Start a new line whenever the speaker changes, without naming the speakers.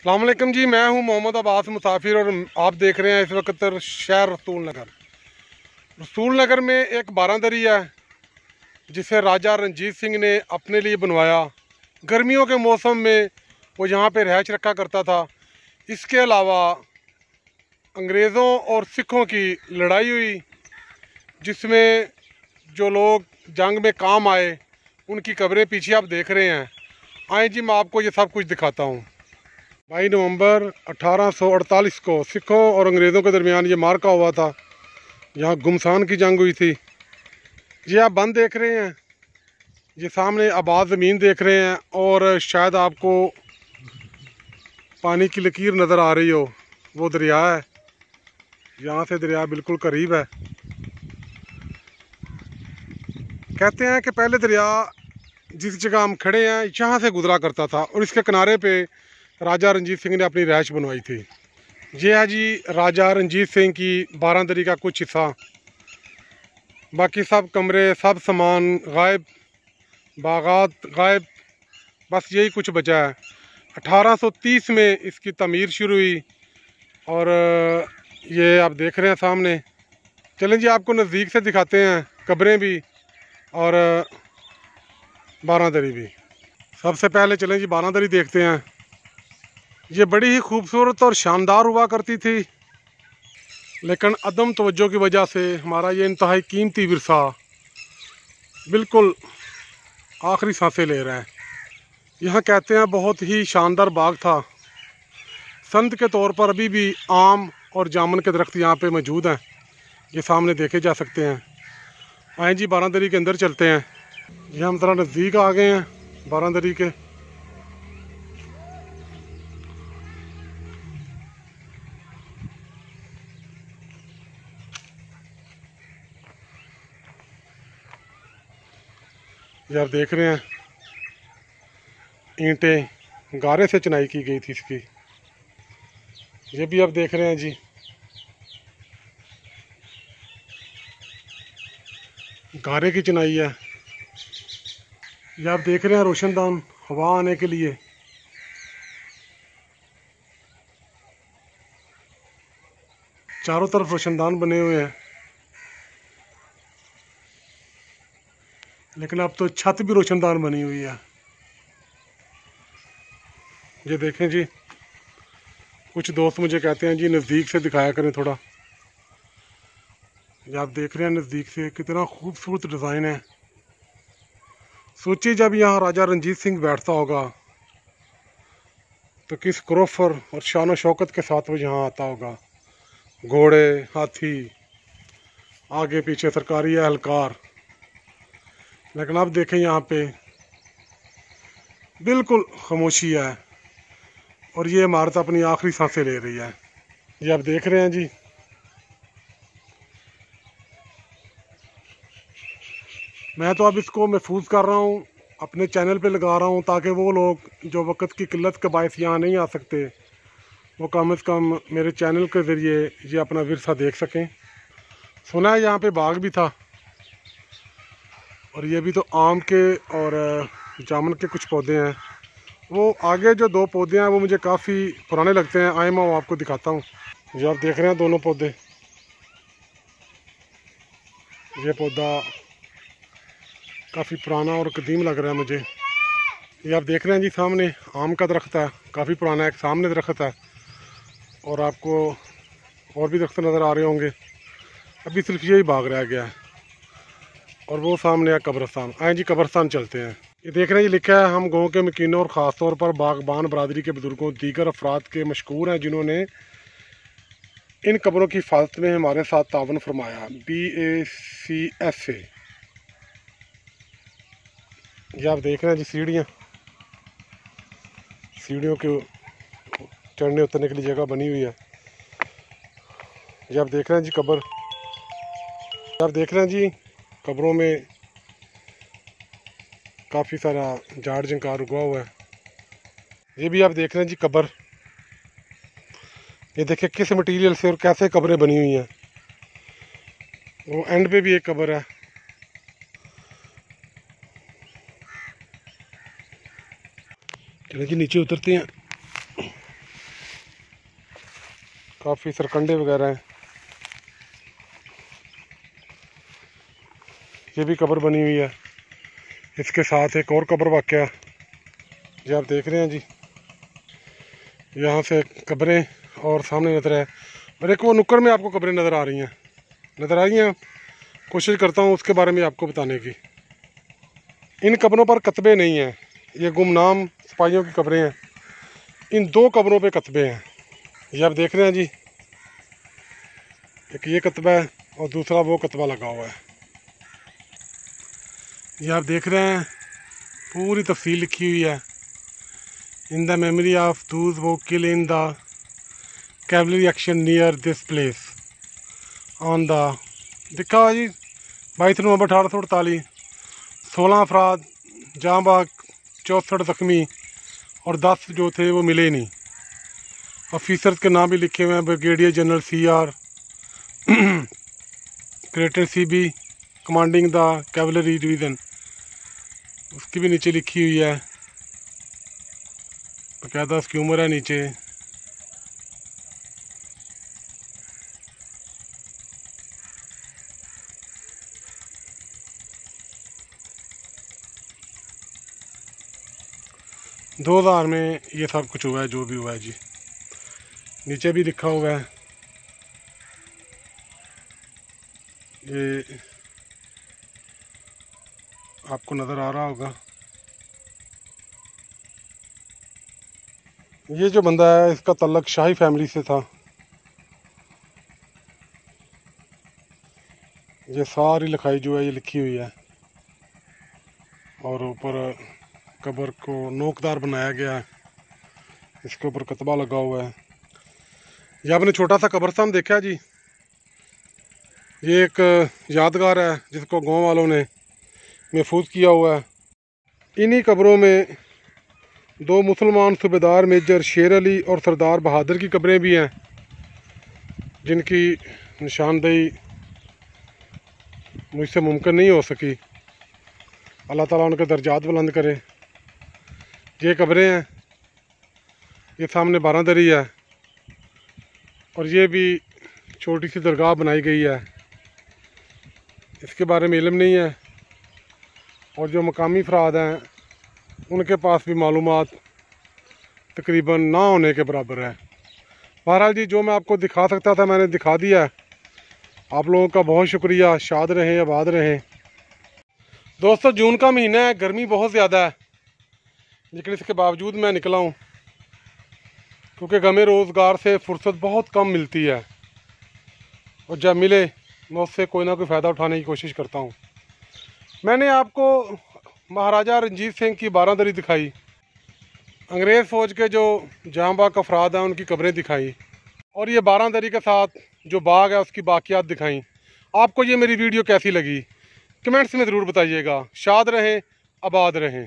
अस्सलाम वालेकुम जी। मैं हूं मोहम्मद अब्बास मुसाफिर और आप देख रहे हैं इस वक्त शहर रसूल नगर। रसूल नगर में एक बारादरी है जिसे राजा रणजीत सिंह ने अपने लिए बनवाया। गर्मियों के मौसम में वो यहाँ पे रहायश रखा करता था। इसके अलावा अंग्रेज़ों और सिखों की लड़ाई हुई जिसमें जो लोग जंग में काम आए उनकी कब्रें पीछे आप देख रहे हैं। आए जी, मैं आपको ये सब कुछ दिखाता हूँ। 22 नवंबर 1848 को सिखों और अंग्रेज़ों के दरमियान ये मार्का हुआ था। यहाँ गुमसान की जंग हुई थी। ये आप बंद देख रहे हैं, ये सामने आबाद ज़मीन देख रहे हैं और शायद आपको पानी की लकीर नज़र आ रही हो, वो दरिया है। यहाँ से दरिया बिल्कुल करीब है। कहते हैं कि पहले दरिया जिस जगह हम खड़े हैं यहाँ से गुजरा करता था और इसके किनारे पे राजा रणजीत सिंह ने अपनी रिहाइश बनवाई थी। ये है जी राजा रणजीत सिंह की बारादरी का कुछ हिस्सा। बाकी सब कमरे, सब सामान गायब, बागात गायब, बस यही कुछ बचा है। 1830 में इसकी तमीर शुरू हुई और ये आप देख रहे हैं सामने। चलें जी, आपको नज़दीक से दिखाते हैं कब्रें भी और बारादरी भी। सबसे पहले चलें जी बारादरी देखते हैं। ये बड़ी ही खूबसूरत और शानदार हुआ करती थी, लेकिन अदम तवज्जो की वजह से हमारा ये इंतहाई कीमती विरसा बिल्कुल आखिरी सांसें ले रहा है। यहाँ कहते हैं बहुत ही शानदार बाग था। संद के तौर पर अभी भी आम और जामुन के दरख्त यहाँ पे मौजूद हैं, ये सामने देखे जा सकते हैं। आए जी बारादरी के अंदर चलते हैं। ये हम ज़रा नज़दीक आ गए हैं बारादरी के। ये आप देख रहे हैं ईंटें गारे से चुनाई की गई थी इसकी। ये भी आप देख रहे हैं जी, गारे की चुनाई है। ये आप देख रहे हैं रोशनदान हवा आने के लिए। चारों तरफ रोशनदान बने हुए हैं, लेकिन अब तो छत भी रोशनदान बनी हुई है। ये देखें जी, कुछ दोस्त मुझे कहते हैं जी नज़दीक से दिखाया करें थोड़ा। ये आप देख रहे हैं नज़दीक से कितना खूबसूरत डिज़ाइन है। सोचिए जब यहाँ राजा रणजीत सिंह बैठता होगा तो किस क्रोफर और शान शौकत के साथ वो यहाँ आता होगा। घोड़े, हाथी, आगे पीछे सरकारी एहलकार। लेकिन अब देखें यहाँ पे बिल्कुल खामोशी है और ये इमारत अपनी आखिरी सांसें ले रही है। ये आप देख रहे हैं जी, मैं तो अब इसको महफूज कर रहा हूँ, अपने चैनल पे लगा रहा हूँ ताकि वो लोग जो वक्त की किल्लत के बायस यहाँ नहीं आ सकते वो कम से कम मेरे चैनल के ज़रिए ये अपना विरसा देख सकें। सुना है यहाँ पे बाग भी था और ये भी तो आम के और जामुन के कुछ पौधे हैं। वो आगे जो दो पौधे हैं वो मुझे काफ़ी पुराने लगते हैं। आए मैं वो आपको दिखाता हूँ। ये आप देख रहे हैं दोनों पौधे। ये पौधा काफ़ी पुराना और कदीम लग रहा है मुझे। ये आप देख रहे हैं जी सामने आम का दरख्त है, काफ़ी पुराना है। एक सामने दरख्त है और आपको और भी दरख्त नज़र आ रहे होंगे। अभी सिर्फ यही बाग रह गया है और वो सामने है कब्रिस्तान। आए जी कब्रिस्तान चलते हैं। ये देख रहे हैं, ये लिखा है हम गाँव के मकीनों और ख़ास तौर पर बागबान बरादरी के बुजुर्गों दीगर अफराद के मशकूर हैं जिन्होंने इन कब्रों की हिफाजत में हमारे साथ तावन फरमाया। BACSA। ये आप देख रहे हैं जी सीढ़ियाँ, सीढ़ियों के चढ़ने उतरने के लिए जगह बनी हुई है। ये आप देख रहे हैं जी कब्र। आप देख रहे हैं जी कब्रों में काफ़ी सारा झाड़ झंकार उगा हुआ है। ये भी आप देख रहे हैं जी कब्र। ये देखिए किस मटेरियल से और कैसे कब्रें बनी हुई हैं। वो एंड पे भी एक कब्र है। चलिए जी नीचे उतरते हैं। काफ़ी सरकंडे वगैरह हैं। ये भी कब्र बनी हुई है। इसके साथ एक और कब्र वाक़या जो आप देख रहे हैं जी। यहाँ से कब्रें और सामने नज़र है, और एक वो नुक्कड़ में आपको कब्रें नज़र आ रही हैं, नज़र आ रही हैं। कोशिश करता हूँ उसके बारे में आपको बताने की। इन कब्रों पर कतबे नहीं हैं, ये गुमनाम सिपाहियों की कब्रें हैं। इन 2 कब्रों पे कतबे हैं, ये आप देख रहे हैं जी। एक ये कतबा है और दूसरा वो कतबा लगा हुआ है। ये आप देख रहे हैं, पूरी तफसील लिखी हुई है। In the memory of those who kill in the cavalry action near this place on the, देखा जी 22 नवंबर 1848, 16 अफराद जहाँ बाग, 64 जख्मी और 10 जो थे वो मिले नहीं। ऑफिसर्स के नाम भी लिखे हुए हैं, brigadier general CR crater CB commanding the cavalry division, उसकी भी नीचे लिखी हुई है, बकायदा उसकी उम्र है नीचे। – 2000 में ये सब कुछ हुआ है, जो भी हुआ है जी। नीचे भी लिखा हुआ है, ये आपको नज़र आ रहा होगा। ये जो बंदा है इसका तल्लक शाही फैमिली से था। ये सारी लिखाई जो है ये लिखी हुई है, और ऊपर कब्र को नोकदार बनाया गया है, इसके ऊपर कतबा लगा हुआ है। ये आपने छोटा सा कब्रस्तान देखा है जी, ये एक यादगार है जिसको गांव वालों ने महफूज किया हुआ है। इन्हीं कब्रों में 2 मुसलमान सूबेदार मेजर शेर अली और सरदार बहादुर की कब्रें भी हैं, जिनकी निशानदेही मुझसे मुमकिन नहीं हो सकी। अल्लाह ताला उनके दर्जात बुलंद करे। ये कब्रें हैं, ये सामने बारादरी है, और ये भी छोटी सी दरगाह बनाई गई है। इसके बारे में इल्म नहीं है, और जो मकामी अफराद हैं उनके पास भी मालूमात तकरीबन ना होने के बराबर है। बहरहाल जी, जो मैं आपको दिखा सकता था मैंने दिखा दिया। आप लोगों का बहुत शुक्रिया। शाद रहें, आबाद रहें। दोस्तों, जून का महीना है, गर्मी बहुत ज़्यादा है, लेकिन इसके बावजूद मैं निकला हूँ क्योंकि गमे रोज़गार से फ़ुर्सत बहुत कम मिलती है, और जब मिले मैं उससे कोई ना कोई फ़ायदा उठाने की कोशिश करता हूँ। मैंने आपको महाराजा रणजीत सिंह की बारादरी दिखाई, अंग्रेज़ फ़ौज के जो जांबाज अफराद हैं उनकी कब्रें दिखाई, और ये बारादरी के साथ जो बाग है उसकी बाकियात दिखाई। आपको ये मेरी वीडियो कैसी लगी कमेंट्स में ज़रूर बताइएगा। शाद रहें, आबाद रहें।